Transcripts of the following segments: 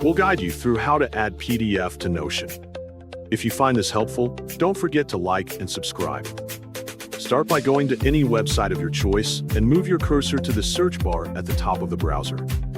We'll guide you through how to add PDF to Notion. If you find this helpful, don't forget to like and subscribe. Start by going to any website of your choice and move your cursor to the search bar at the top of the browser.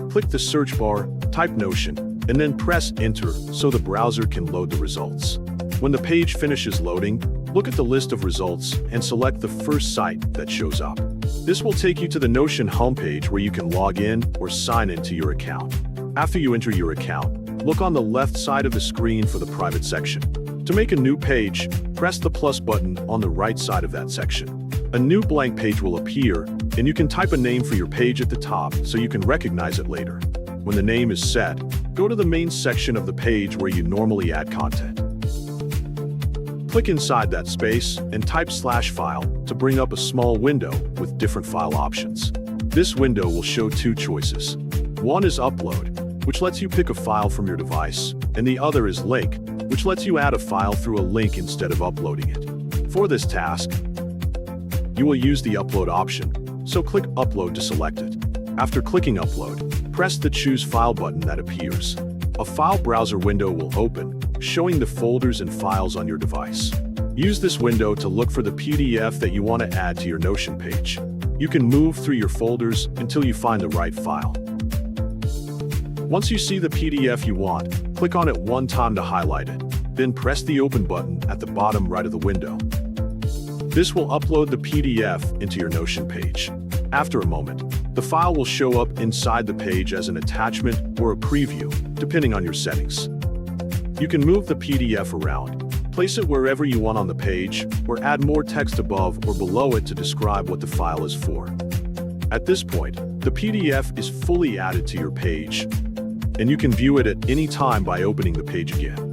Click the search bar, type Notion, and then press Enter so the browser can load the results. When the page finishes loading, look at the list of results and select the first site that shows up. This will take you to the Notion homepage where you can log in or sign into your account. After you enter your account, look on the left side of the screen for the private section. To make a new page, press the plus button on the right side of that section. A new blank page will appear, and you can type a name for your page at the top so you can recognize it later. When the name is set, go to the main section of the page where you normally add content. Click inside that space and type /file to bring up a small window with different file options. This window will show two choices. One is Upload, which lets you pick a file from your device, and the other is Link, which lets you add a file through a link instead of uploading it. For this task, you will use the Upload option, so click Upload to select it. After clicking Upload, press the Choose File button that appears. A file browser window will open, showing the folders and files on your device. Use this window to look for the PDF that you want to add to your Notion page. You can move through your folders until you find the right file. Once you see the PDF you want, click on it one time to highlight it, then press the Open button at the bottom right of the window. This will upload the PDF into your Notion page. After a moment, the file will show up inside the page as an attachment or a preview, depending on your settings. You can move the PDF around, place it wherever you want on the page, or add more text above or below it to describe what the file is for. At this point, the PDF is fully added to your page, and you can view it at any time by opening the page again.